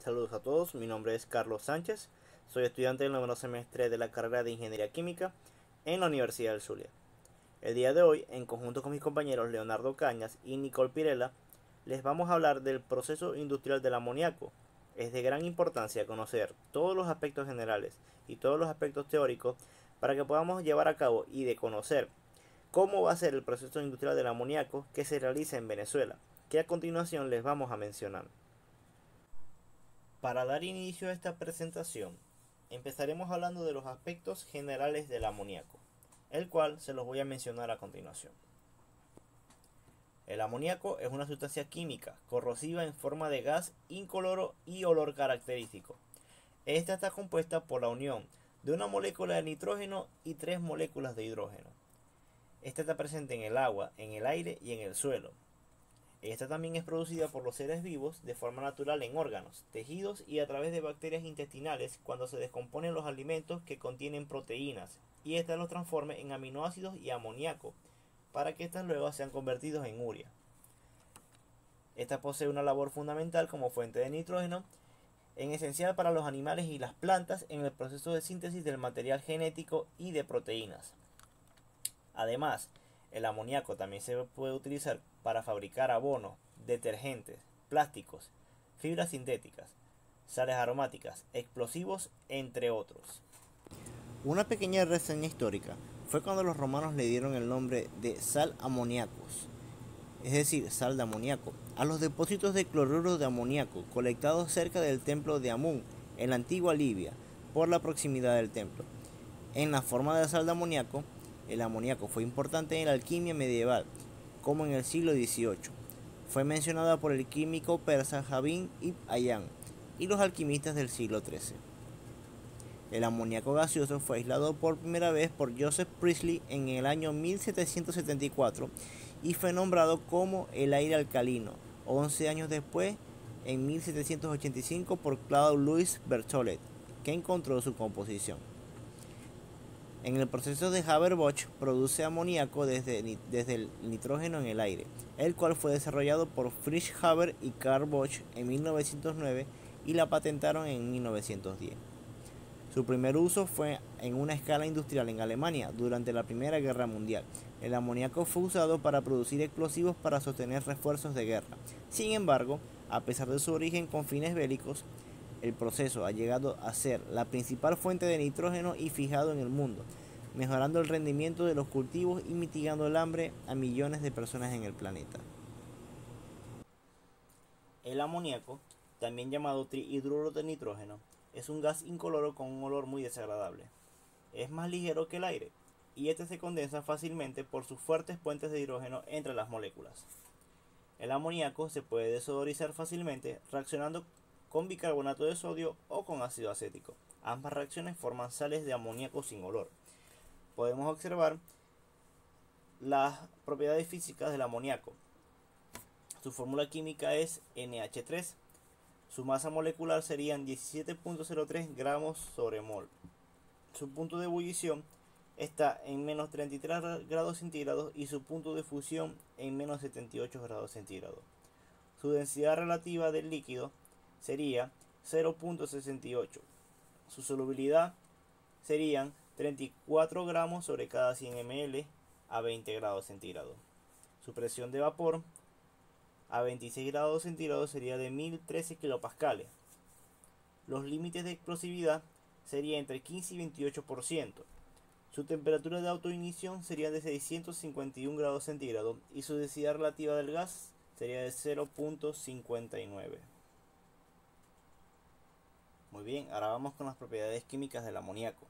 Saludos a todos, mi nombre es Carlos Sánchez, soy estudiante del noveno semestre de la carrera de Ingeniería Química en la Universidad del Zulia. El día de hoy, en conjunto con mis compañeros Leonardo Cañas y Nicole Pirela, les vamos a hablar del proceso industrial del amoníaco. Es de gran importancia conocer todos los aspectos generales y todos los aspectos teóricos para que podamos llevar a cabo y de conocer cómo va a ser el proceso industrial del amoníaco que se realiza en Venezuela, que a continuación les vamos a mencionar. Para dar inicio a esta presentación, empezaremos hablando de los aspectos generales del amoníaco, el cual se los voy a mencionar a continuación. El amoníaco es una sustancia química corrosiva en forma de gas incoloro y olor característico. Esta está compuesta por la unión de una molécula de nitrógeno y tres moléculas de hidrógeno. Esta está presente en el agua, en el aire y en el suelo. Esta también es producida por los seres vivos de forma natural en órganos, tejidos y a través de bacterias intestinales cuando se descomponen los alimentos que contienen proteínas y estas los transforma en aminoácidos y amoníaco para que estas luego sean convertidos en urea. Esta posee una labor fundamental como fuente de nitrógeno, en esencial para los animales y las plantas en el proceso de síntesis del material genético y de proteínas. Además, el amoníaco también se puede utilizar para fabricar abono, detergentes, plásticos, fibras sintéticas, sales aromáticas, explosivos, entre otros. Una pequeña reseña histórica fue cuando los romanos le dieron el nombre de sal amoníacos, es decir, sal de amoníaco, a los depósitos de cloruro de amoníaco colectados cerca del templo de Amún, en la antigua Libia, por la proximidad del templo. En la forma de sal de amoníaco, el amoníaco fue importante en la alquimia medieval, como en el siglo XVIII. Fue mencionada por el químico persa Jabin ibn Ayyan y los alquimistas del siglo XIII. El amoníaco gaseoso fue aislado por primera vez por Joseph Priestley en el año 1774 y fue nombrado como el aire alcalino 11 años después, en 1785, por Claude Louis Berthollet, que encontró su composición. En el proceso de Haber-Bosch produce amoníaco desde el nitrógeno en el aire, el cual fue desarrollado por Fritz Haber y Carl Bosch en 1909 y la patentaron en 1910. Su primer uso fue en una escala industrial en Alemania durante la Primera Guerra Mundial. El amoníaco fue usado para producir explosivos para sostener refuerzos de guerra. Sin embargo, a pesar de su origen con fines bélicos, el proceso ha llegado a ser la principal fuente de nitrógeno y fijado en el mundo, mejorando el rendimiento de los cultivos y mitigando el hambre a millones de personas en el planeta. El amoníaco, también llamado trihidruro de nitrógeno, es un gas incoloro con un olor muy desagradable. Es más ligero que el aire, y este se condensa fácilmente por sus fuertes puentes de hidrógeno entre las moléculas. El amoníaco se puede desodorizar fácilmente reaccionando con bicarbonato de sodio o con ácido acético. Ambas reacciones forman sales de amoníaco sin olor. Podemos observar las propiedades físicas del amoníaco. Su fórmula química es NH3. Su masa molecular serían 17.03 gramos sobre mol. Su punto de ebullición está en menos 33 grados centígrados y su punto de fusión en menos 78 grados centígrados. Su densidad relativa del líquido sería 0.68. Su solubilidad serían 34 gramos sobre cada 100 ml a 20 grados centígrados. Su presión de vapor a 26 grados centígrados sería de 1013 kilopascales. Los límites de explosividad serían entre 15 y 28%. Su temperatura de autoignición sería de 651 grados centígrados y su densidad relativa del gas sería de 0.59. Muy bien, ahora vamos con las propiedades químicas del amoníaco.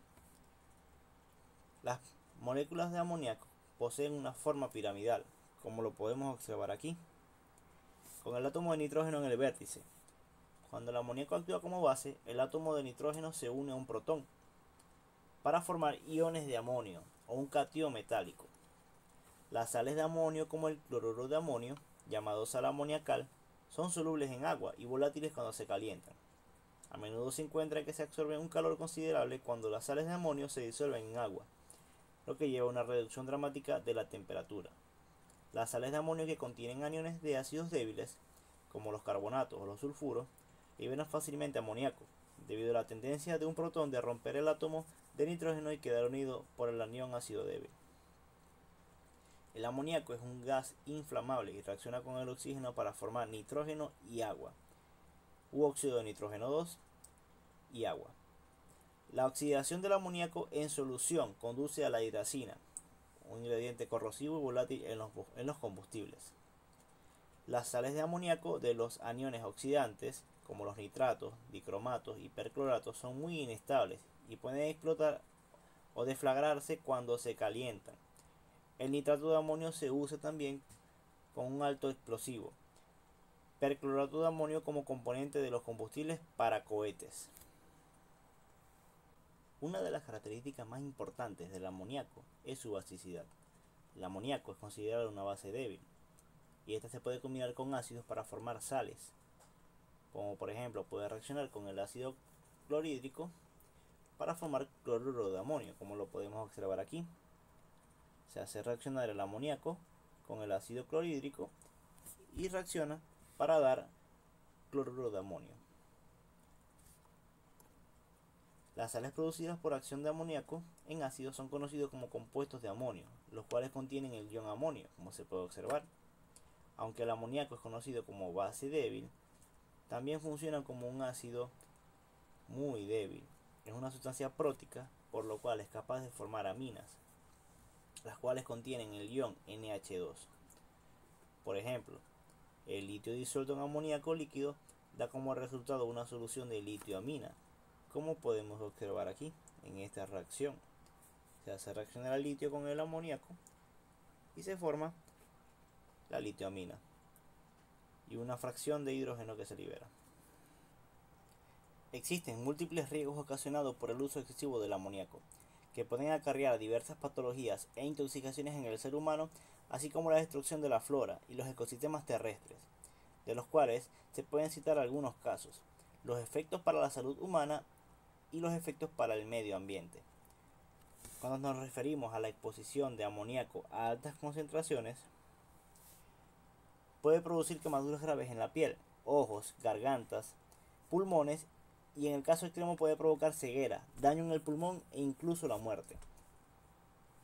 Las moléculas de amoníaco poseen una forma piramidal, como lo podemos observar aquí, con el átomo de nitrógeno en el vértice. Cuando el amoníaco actúa como base, el átomo de nitrógeno se une a un protón para formar iones de amonio o un catión metálico. Las sales de amonio, como el cloruro de amonio, llamado sal amoniacal, son solubles en agua y volátiles cuando se calientan. A menudo se encuentra que se absorbe un calor considerable cuando las sales de amonio se disuelven en agua, lo que lleva a una reducción dramática de la temperatura. Las sales de amonio que contienen aniones de ácidos débiles, como los carbonatos o los sulfuros, liberan fácilmente amoníaco, debido a la tendencia de un protón de romper el átomo de nitrógeno y quedar unido por el anión ácido débil. El amoníaco es un gas inflamable y reacciona con el oxígeno para formar nitrógeno y agua, u óxido de nitrógeno 2 y agua. La oxidación del amoníaco en solución conduce a la hidracina, un ingrediente corrosivo y volátil en los combustibles. Las sales de amoníaco de los aniones oxidantes, como los nitratos, dicromatos y percloratos, son muy inestables y pueden explotar o deflagrarse cuando se calientan. El nitrato de amonio se usa también con un alto explosivo. Perclorato de amonio como componente de los combustibles para cohetes. Una de las características más importantes del amoníaco es su basicidad. El amoníaco es considerado una base débil y esta se puede combinar con ácidos para formar sales, como por ejemplo puede reaccionar con el ácido clorhídrico para formar cloruro de amonio, como lo podemos observar aquí. Se hace reaccionar el amoníaco con el ácido clorhídrico y reacciona para dar cloruro de amonio. Las sales producidas por acción de amoníaco en ácidos son conocidos como compuestos de amonio, los cuales contienen el ion amonio, como se puede observar. Aunque el amoníaco es conocido como base débil, también funciona como un ácido muy débil. Es una sustancia prótica, por lo cual es capaz de formar aminas, las cuales contienen el ion NH2. Por ejemplo, el litio disuelto en amoníaco líquido da como resultado una solución de litioamina, como podemos observar aquí en esta reacción. Se hace reaccionar el litio con el amoníaco y se forma la litioamina y una fracción de hidrógeno que se libera. Existen múltiples riesgos ocasionados por el uso excesivo del amoníaco, que pueden acarrear diversas patologías e intoxicaciones en el ser humano, así como la destrucción de la flora y los ecosistemas terrestres, de los cuales se pueden citar algunos casos: los efectos para la salud humana y los efectos para el medio ambiente. Cuando nos referimos a la exposición de amoníaco a altas concentraciones, puede producir quemaduras graves en la piel, ojos, gargantas, pulmones y en el caso extremo puede provocar ceguera, daño en el pulmón e incluso la muerte.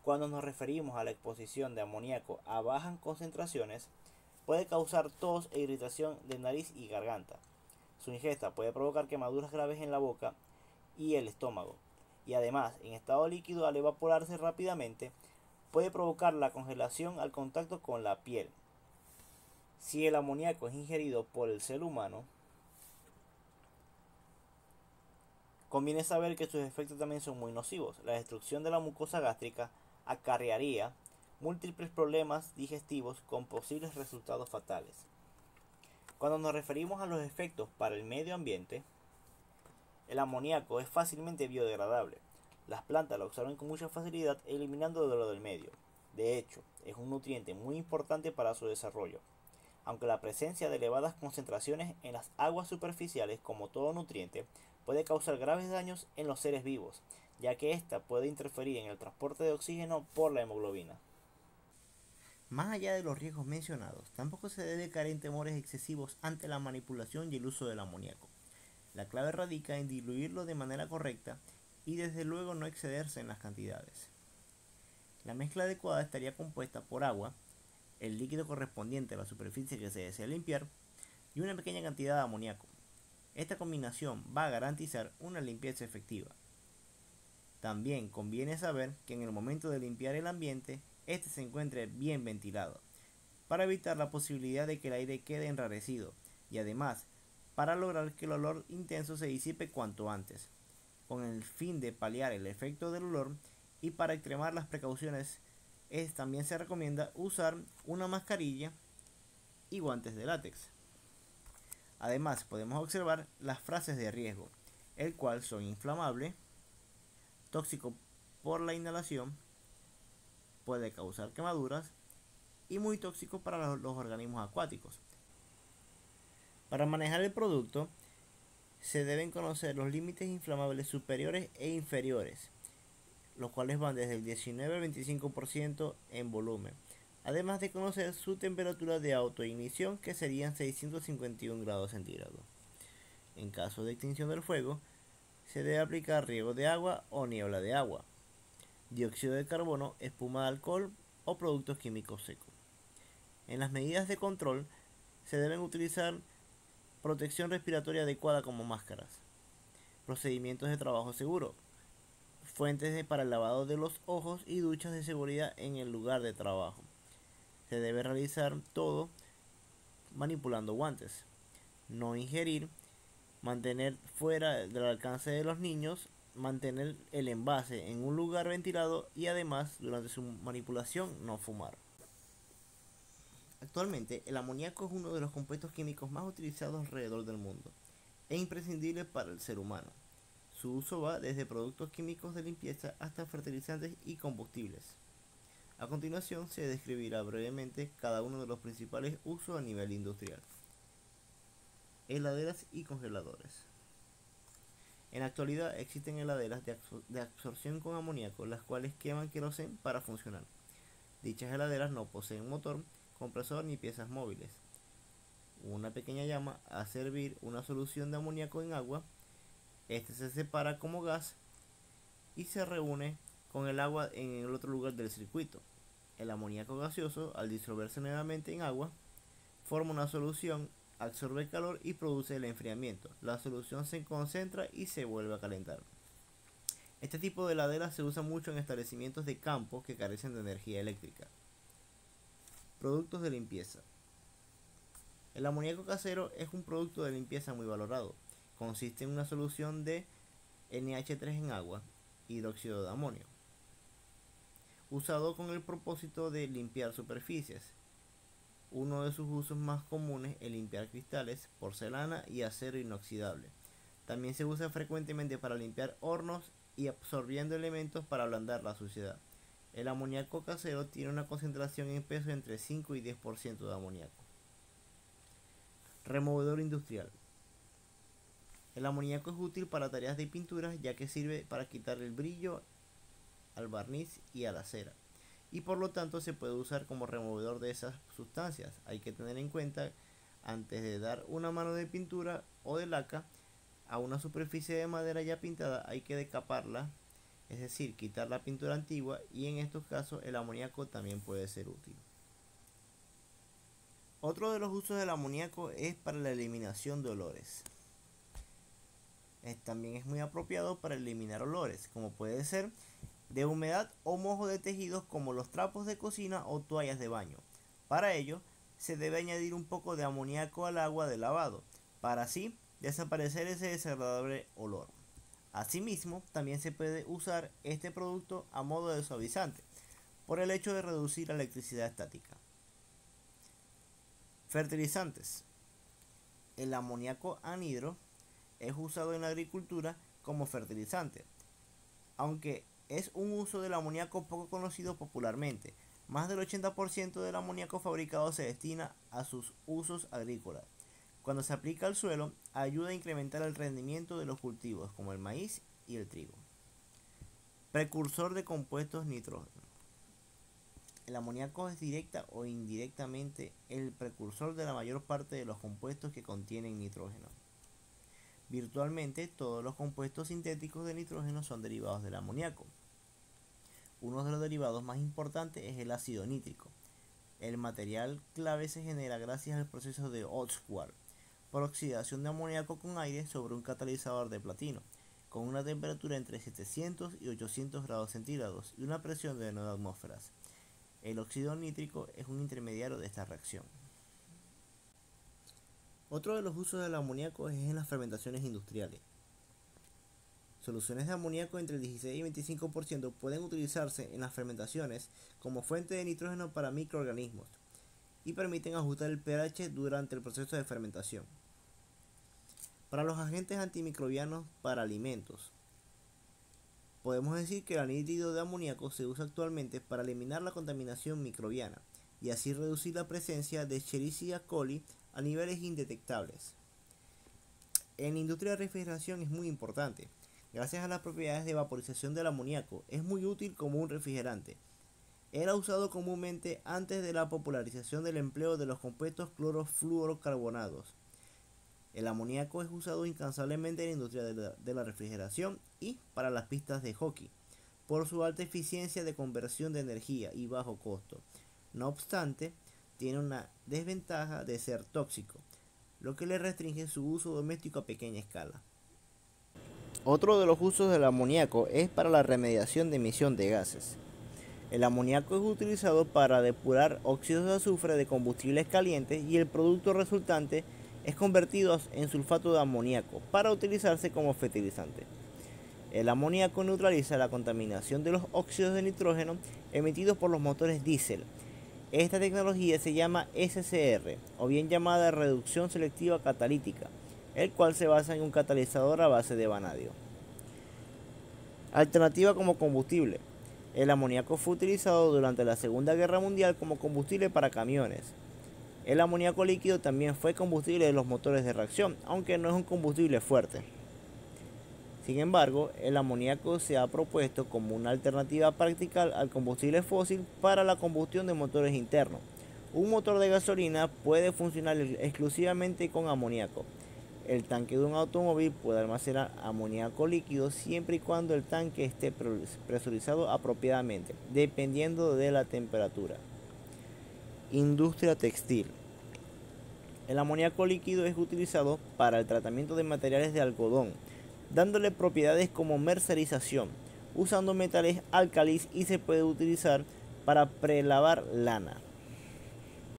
Cuando nos referimos a la exposición de amoníaco a bajas concentraciones, puede causar tos e irritación de nariz y garganta. Su ingesta puede provocar quemaduras graves en la boca y el estómago, y además, en estado líquido, al evaporarse rápidamente, puede provocar la congelación al contacto con la piel. Si el amoníaco es ingerido por el ser humano, conviene saber que sus efectos también son muy nocivos. La destrucción de la mucosa gástrica acarrearía múltiples problemas digestivos con posibles resultados fatales. Cuando nos referimos a los efectos para el medio ambiente, el amoníaco es fácilmente biodegradable. Las plantas lo absorben con mucha facilidad eliminando de lo del medio. De hecho, es un nutriente muy importante para su desarrollo. Aunque la presencia de elevadas concentraciones en las aguas superficiales, como todo nutriente, puede causar graves daños en los seres vivos, ya que ésta puede interferir en el transporte de oxígeno por la hemoglobina. Más allá de los riesgos mencionados, tampoco se debe caer en temores excesivos ante la manipulación y el uso del amoníaco. La clave radica en diluirlo de manera correcta y desde luego no excederse en las cantidades. La mezcla adecuada estaría compuesta por agua, el líquido correspondiente a la superficie que se desea limpiar y una pequeña cantidad de amoníaco. Esta combinación va a garantizar una limpieza efectiva. También conviene saber que en el momento de limpiar el ambiente, este se encuentre bien ventilado, para evitar la posibilidad de que el aire quede enrarecido y además para lograr que el olor intenso se disipe cuanto antes, con el fin de paliar el efecto del olor y para extremar las precauciones. También se recomienda usar una mascarilla y guantes de látex. Además, podemos observar las frases de riesgo, el cual son inflamable, tóxico por la inhalación, puede causar quemaduras y muy tóxico para los organismos acuáticos. Para manejar el producto, se deben conocer los límites inflamables superiores e inferiores, los cuales van desde el 19 al 25% en volumen, además de conocer su temperatura de autoignición, que serían 651 grados centígrados. En caso de extinción del fuego, se debe aplicar riego de agua o niebla de agua, dióxido de carbono, espuma de alcohol o productos químicos secos. En las medidas de control se deben utilizar protección respiratoria adecuada como máscaras, procedimientos de trabajo seguro, para el lavado de los ojos y duchas de seguridad en el lugar de trabajo. Se debe realizar todo manipulando guantes, no ingerir, mantener fuera del alcance de los niños, mantener el envase en un lugar ventilado y además durante su manipulación no fumar. Actualmente el amoníaco es uno de los compuestos químicos más utilizados alrededor del mundo e imprescindible para el ser humano. Su uso va desde productos químicos de limpieza hasta fertilizantes y combustibles. A continuación se describirá brevemente cada uno de los principales usos a nivel industrial. Heladeras y congeladores. En la actualidad existen heladeras de absorción con amoníaco, las cuales queman queroseno para funcionar. Dichas heladeras no poseen motor, compresor ni piezas móviles. Una pequeña llama hace hervir una solución de amoníaco en agua. Este se separa como gas y se reúne con el agua en el otro lugar del circuito. El amoníaco gaseoso, al disolverse nuevamente en agua, forma una solución, absorbe calor y produce el enfriamiento. La solución se concentra y se vuelve a calentar. Este tipo de heladera se usa mucho en establecimientos de campo que carecen de energía eléctrica. Productos de limpieza. El amoníaco casero es un producto de limpieza muy valorado. Consiste en una solución de NH3 en agua, hidróxido de amonio, usado con el propósito de limpiar superficies. Uno de sus usos más comunes es limpiar cristales, porcelana y acero inoxidable. También se usa frecuentemente para limpiar hornos y absorbiendo elementos para ablandar la suciedad. El amoníaco casero tiene una concentración en peso entre 5 y 10% de amoníaco. Removedor industrial. El amoníaco es útil para tareas de pintura ya que sirve para quitar el brillo al barniz y a la cera, y por lo tanto se puede usar como removedor de esas sustancias. Hay que tener en cuenta, antes de dar una mano de pintura o de laca a una superficie de madera ya pintada, hay que decaparla, es decir, quitar la pintura antigua, y en estos casos el amoníaco también puede ser útil. Otro de los usos del amoníaco es para la eliminación de olores. También es muy apropiado para eliminar olores, como puede ser de humedad o mojo de tejidos como los trapos de cocina o toallas de baño. Para ello, se debe añadir un poco de amoníaco al agua de lavado, para así desaparecer ese desagradable olor. Asimismo, también se puede usar este producto a modo de suavizante, por el hecho de reducir la electricidad estática. Fertilizantes. El amoníaco anhidro es usado en la agricultura como fertilizante, aunque es un uso del amoníaco poco conocido popularmente. Más del 80% del amoníaco fabricado se destina a sus usos agrícolas. Cuando se aplica al suelo, ayuda a incrementar el rendimiento de los cultivos, como el maíz y el trigo. Precursor de compuestos nitrógenos. El amoníaco es directa o indirectamente el precursor de la mayor parte de los compuestos que contienen nitrógeno. Virtualmente todos los compuestos sintéticos de nitrógeno son derivados del amoníaco. Uno de los derivados más importantes es el ácido nítrico. El material clave se genera gracias al proceso de Ostwald, por oxidación de amoníaco con aire sobre un catalizador de platino, con una temperatura entre 700 y 800 grados centígrados y una presión de 9 atmósferas. El óxido nítrico es un intermediario de esta reacción. Otro de los usos del amoníaco es en las fermentaciones industriales. Soluciones de amoníaco entre el 16 y 25% pueden utilizarse en las fermentaciones como fuente de nitrógeno para microorganismos y permiten ajustar el pH durante el proceso de fermentación. Para los agentes antimicrobianos para alimentos, podemos decir que el anhídrido de amoníaco se usa actualmente para eliminar la contaminación microbiana y así reducir la presencia de Escherichia coli a niveles indetectables. En la industria de refrigeración es muy importante. Gracias a las propiedades de vaporización del amoníaco, es muy útil como un refrigerante. Era usado comúnmente antes de la popularización del empleo de los compuestos clorofluorocarbonados. El amoníaco es usado incansablemente en la industria de la refrigeración y para las pistas de hockey, por su alta eficiencia de conversión de energía y bajo costo. No obstante, tiene una desventaja de ser tóxico, lo que le restringe su uso doméstico a pequeña escala. Otro de los usos del amoníaco es para la remediación de emisión de gases. El amoníaco es utilizado para depurar óxidos de azufre de combustibles calientes y el producto resultante es convertido en sulfato de amoníaco para utilizarse como fertilizante. El amoníaco neutraliza la contaminación de los óxidos de nitrógeno emitidos por los motores diésel. Esta tecnología se llama SCR, o bien llamada reducción selectiva catalítica, el cual se basa en un catalizador a base de vanadio. Alternativa como combustible. El amoníaco fue utilizado durante la Segunda Guerra Mundial como combustible para camiones. El amoníaco líquido también fue combustible de los motores de reacción, aunque no es un combustible fuerte. Sin embargo, el amoníaco se ha propuesto como una alternativa práctica al combustible fósil para la combustión de motores internos. Un motor de gasolina puede funcionar exclusivamente con amoníaco. El tanque de un automóvil puede almacenar amoníaco líquido siempre y cuando el tanque esté presurizado apropiadamente, dependiendo de la temperatura. Industria textil. El amoníaco líquido es utilizado para el tratamiento de materiales de algodón, dándole propiedades como mercerización, usando metales álcalis, y se puede utilizar para prelavar lana.